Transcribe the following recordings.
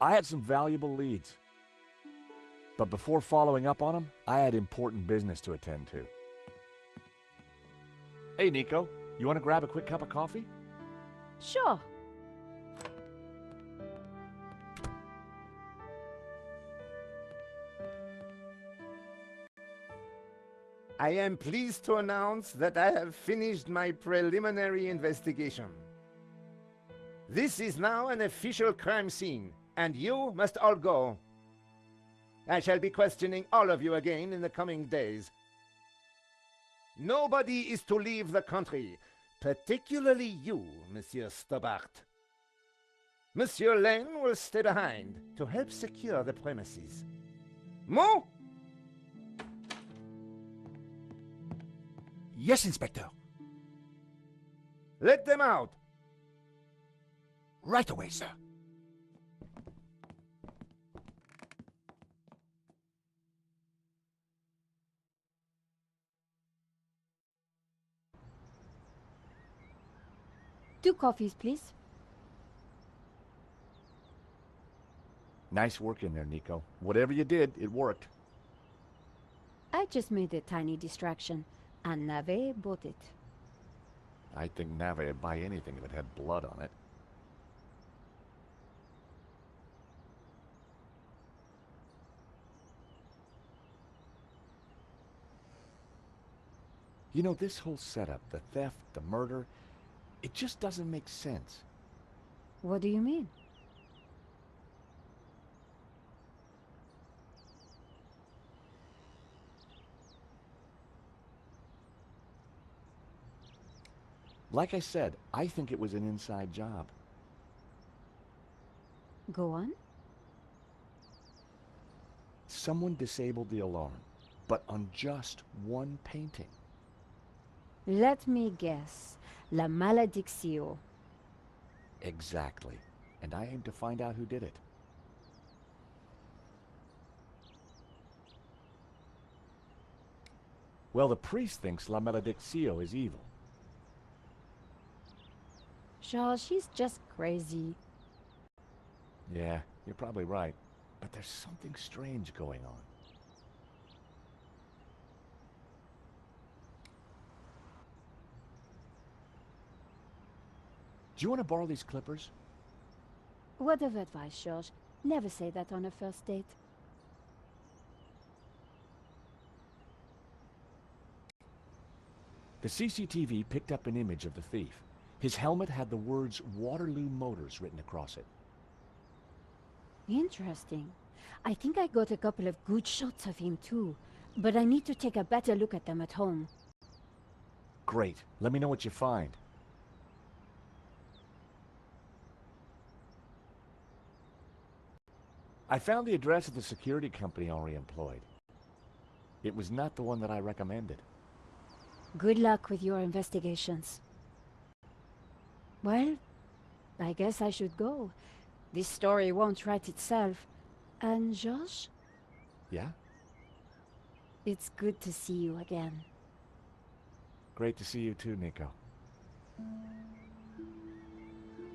I had some valuable leads. But before following up on them, I had important business to attend to. Hey, Nico, you want to grab a quick cup of coffee? Sure. I am pleased to announce that I have finished my preliminary investigation. This is now an official crime scene, and you must all go. I shall be questioning all of you again in the coming days. Nobody is to leave the country, particularly you, Monsieur Stobbart. Monsieur Lane will stay behind to help secure the premises. Moo! Yes, Inspector. Let them out! Right away, sir. Two coffees, please. Nice work in there, Nico. Whatever you did, it worked. I just made a tiny distraction, and Nave bought it. I think Nave would buy anything if it had blood on it. You know, this whole setup, the theft, the murder, it just doesn't make sense. What do you mean? Like I said, I think it was an inside job. Go on. Someone disabled the alarm, but on just one painting. Let me guess. La maledicción. Exactly. And I aim to find out who did it. Well, the priest thinks La Maledicción is evil. George, he's just crazy. Yeah, you're probably right. But there's something strange going on. Do you want to borrow these clippers? Word of advice, George. Never say that on a first date. The CCTV picked up an image of the thief. His helmet had the words Waterloo Motors written across it. Interesting. I think I got a couple of good shots of him too, but I need to take a better look at them at home. Great. Let me know what you find. I found the address of the security company Henri employed. It was not the one that I recommended. Good luck with your investigations. Well, I guess I should go. This story won't write itself. And Josh? Yeah? It's good to see you again. Great to see you too, Nico.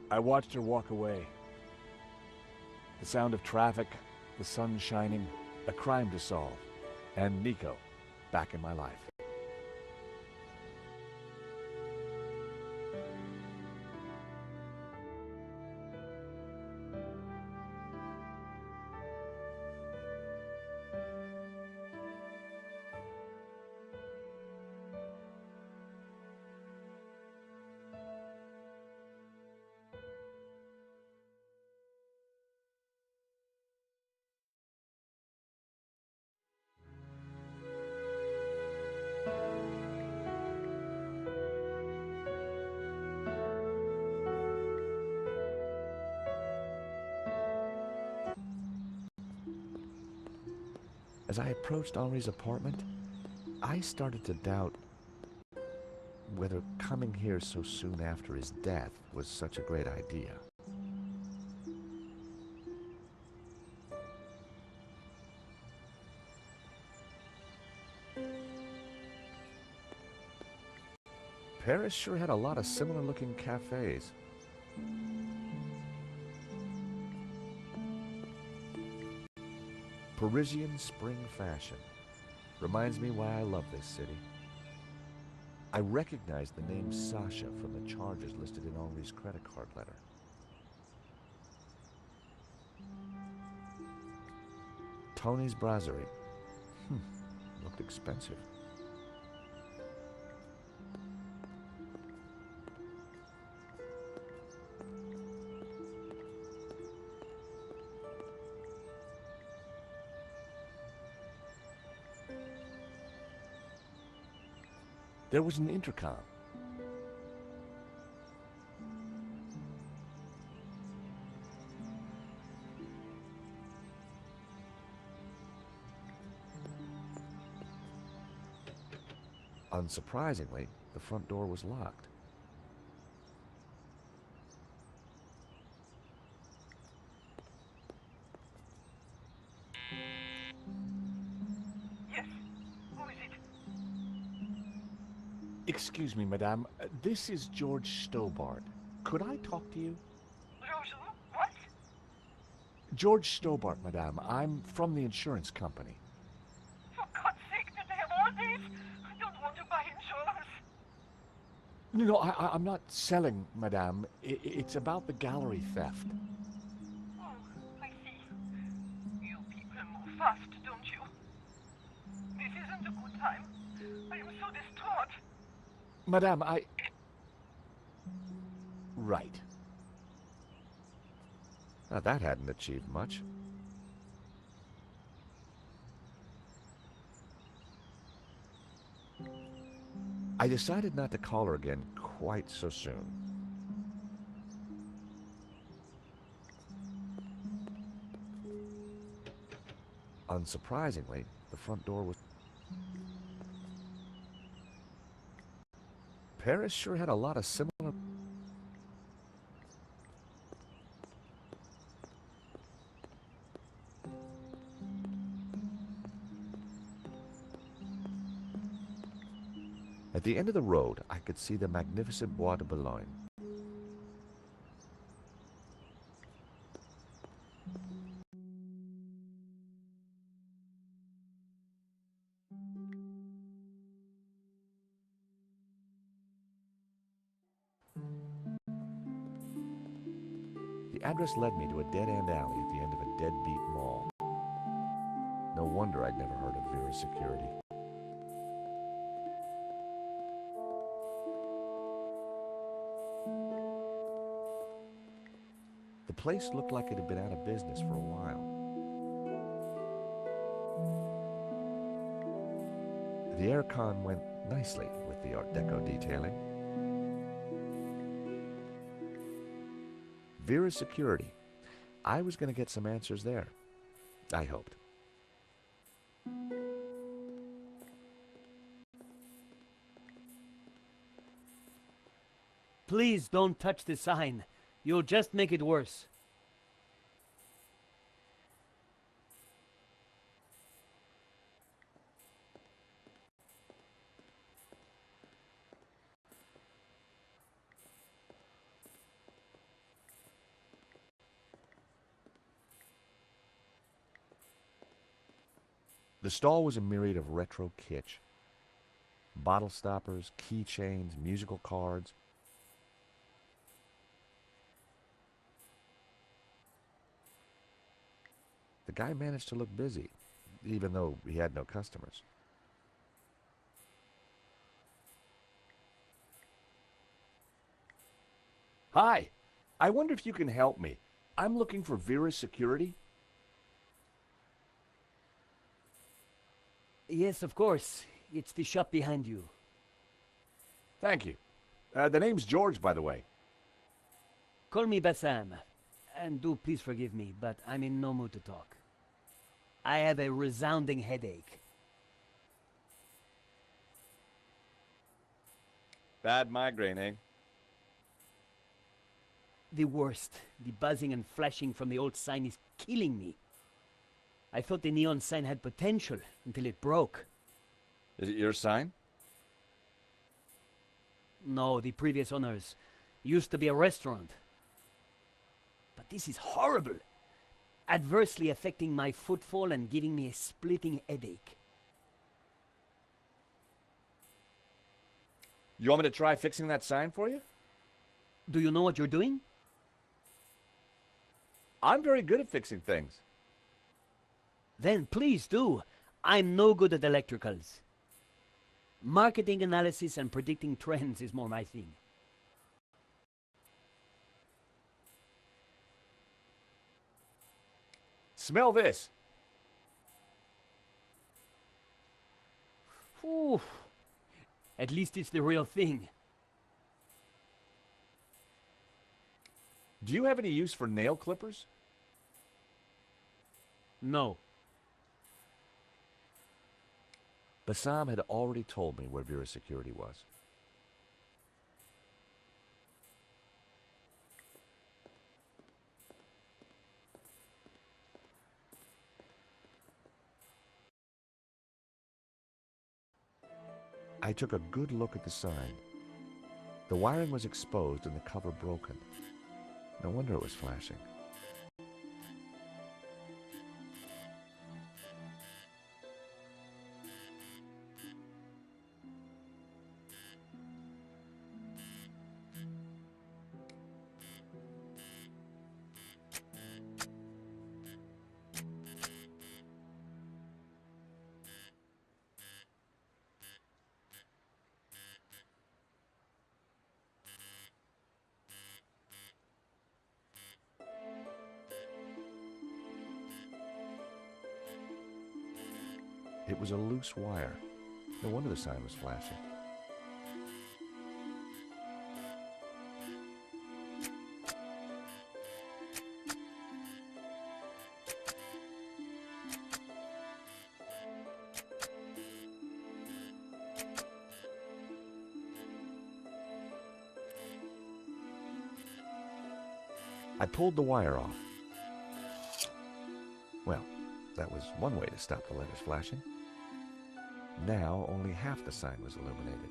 I watched her walk away. The sound of traffic, the sun shining, a crime to solve, and Nico back in my life. As I approached Henri's apartment, I started to doubt whether coming here so soon after his death was such a great idea. Paris sure had a lot of similar-looking cafes. Parisian spring fashion. Reminds me why I love this city. I recognize the name Sasha from the charges listed in Henri's credit card letter. Tony's Brasserie. Looked expensive. There was an intercom. Unsurprisingly, the front door was locked. Yes. Who is it? Excuse me, madame. This is George Stobbart. Could I talk to you? George who? What? George Stobbart, madame. I'm from the insurance company. For God's sake, did they have all this? I don't want to buy insurance. No, I'm not selling, madame. It's about the gallery theft. Oh, I see. You people move fast, don't you? This isn't a good time. I am so distraught. Madame, Right. Now, that hadn't achieved much. I decided not to call her again quite so soon. Unsurprisingly, the front door was... Paris sure had a lot of similar... At the end of the road, I could see the magnificent Bois de Boulogne. The address led me to a dead-end alley at the end of a deadbeat mall. No wonder I'd never heard of Vera's security. The place looked like it had been out of business for a while. The aircon went nicely with the Art Deco detailing. Vera's security. I was going to get some answers there. I hoped. Please don't touch the sign. You'll just make it worse. The stall was a myriad of retro kitsch. Bottle stoppers, keychains, musical cards. The guy managed to look busy, even though he had no customers. Hi, I wonder if you can help me. I'm looking for Vera's security. Yes, of course. It's the shop behind you. Thank you. The name's George, by the way. Call me Bassam. And do please forgive me, but I'm in no mood to talk. I have a resounding headache. Bad migraine, eh? The worst. The buzzing and flashing from the old sign is killing me. I thought the neon sign had potential until it broke. Is it your sign? No, the previous owners. Used to be a restaurant. But this is horrible. adversely affecting my footfall and giving me a splitting headache. You want me to try fixing that sign for you? Do you know what you're doing? I'm very good at fixing things. Then please do. I'm no good at electricals. Marketing analysis and predicting trends is more my thing. Smell this. Ooh. At least it's the real thing. Do you have any use for nail clippers? No. Bassam had already told me where Vera's security was. I took a good look at the sign. The wiring was exposed and the cover broken. No wonder it was flashing. It was a loose wire. No wonder the sign was flashing. I pulled the wire off. Well, that was one way to stop the letters flashing. Now only half the sign was illuminated.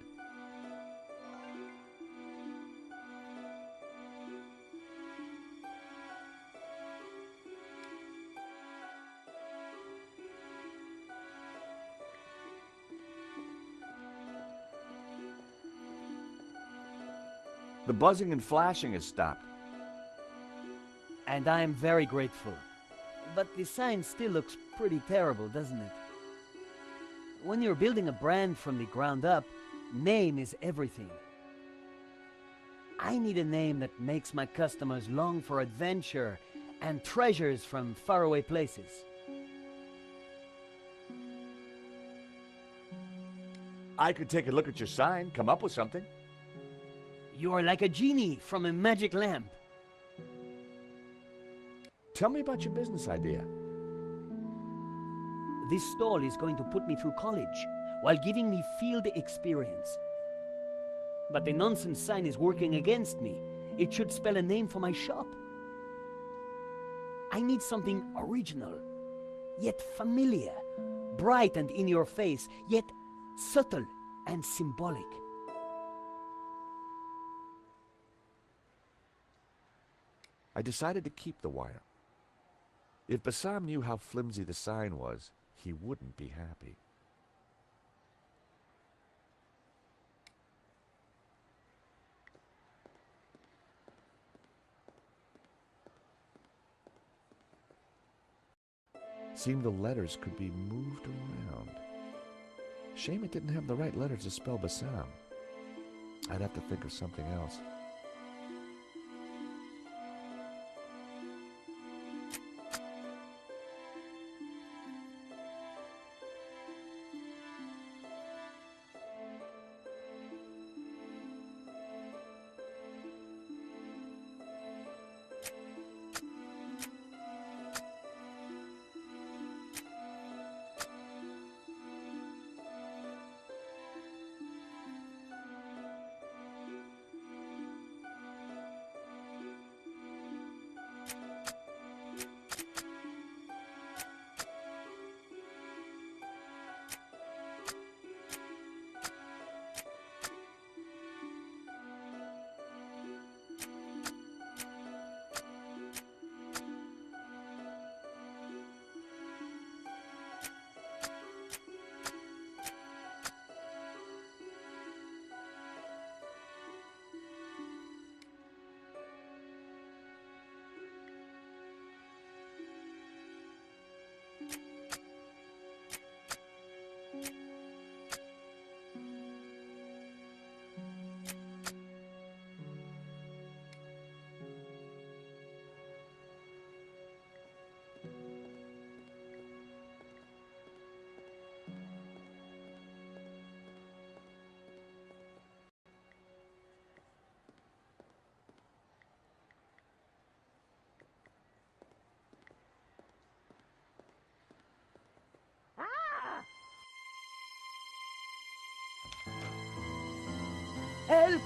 The buzzing and flashing has stopped. And I'm very grateful. But the sign still looks pretty terrible, doesn't it? When you're building a brand from the ground up, name is everything. I need a name that makes my customers long for adventure and treasures from faraway places. I could take a look at your sign, come up with something. You are like a genie from a magic lamp. Tell me about your business idea. This stall is going to put me through college while giving me field experience. But the nonsense sign is working against me. It should spell a name for my shop. I need something original, yet familiar, bright and in your face, yet subtle and symbolic. I decided to keep the wire. If Bassam knew how flimsy the sign was, he wouldn't be happy. Seemed the letters could be moved around. Shame it didn't have the right letters to spell Bassam. I'd have to think of something else. Help!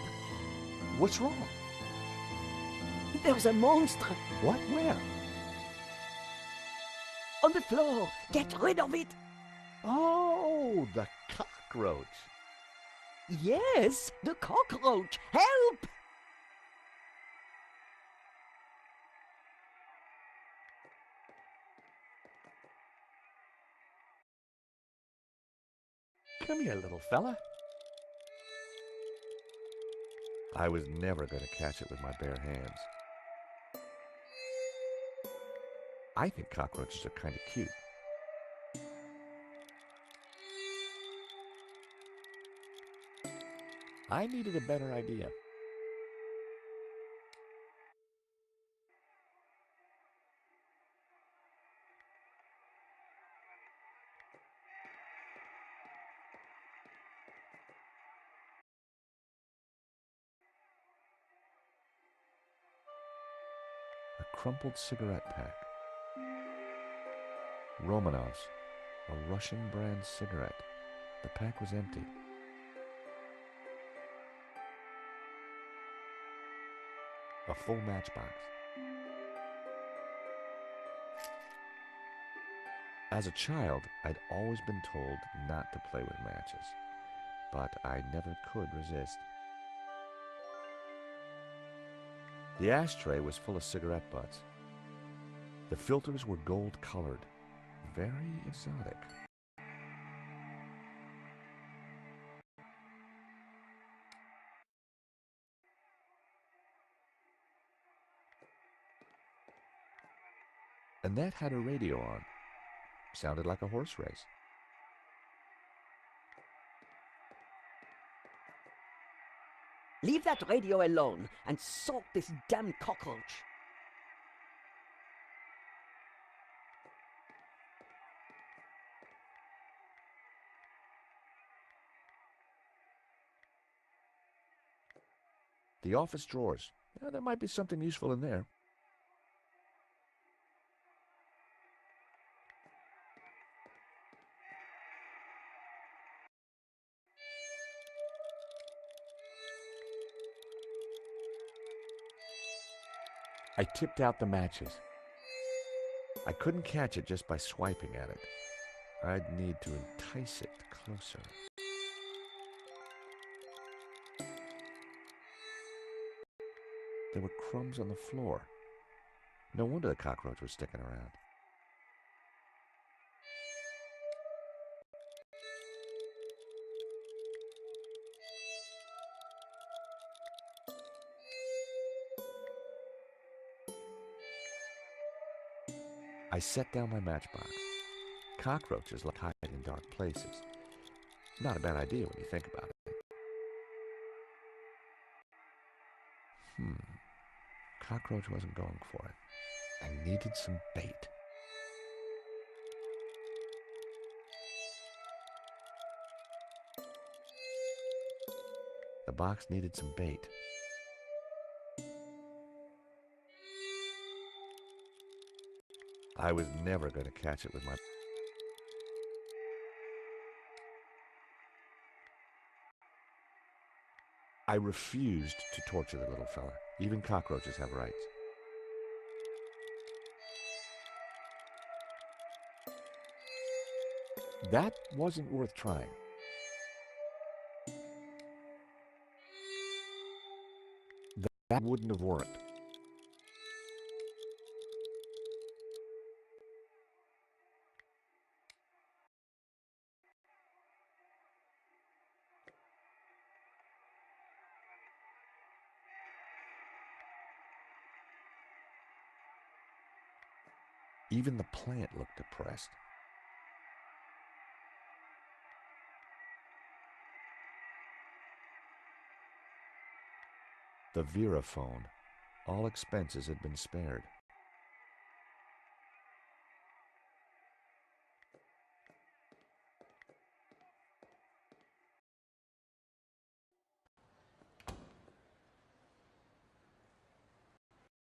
What's wrong? There's a monster What? Where? on the floor. Get rid of it. Oh, the cockroach. Yes, the cockroach. Help! Come here, little fella. I was never going to catch it with my bare hands. I think cockroaches are kind of cute. I needed a better idea. A crumpled cigarette pack. Romanov's, a Russian brand cigarette. The pack was empty. A full matchbox. As a child, I'd always been told not to play with matches, but I never could resist. The ashtray was full of cigarette butts. The filters were gold-colored, very exotic. Annette had her radio on. Sounded like a horse race. Leave that radio alone and sort this damn cockroach. The office drawers. There might be something useful in there. I tipped out the matches. I couldn't catch it just by swiping at it. I'd need to entice it closer. There were crumbs on the floor. No wonder the cockroach was sticking around. I set down my matchbox. Cockroaches like hide in dark places. Not a bad idea when you think about it. Cockroach wasn't going for it. I needed some bait. The box needed some bait. I was never going to catch it with my... I refused to torture the little fella. Even cockroaches have rights. That wasn't worth trying. That wouldn't have worked. Even the plant looked depressed. The Vera phone. All expenses had been spared.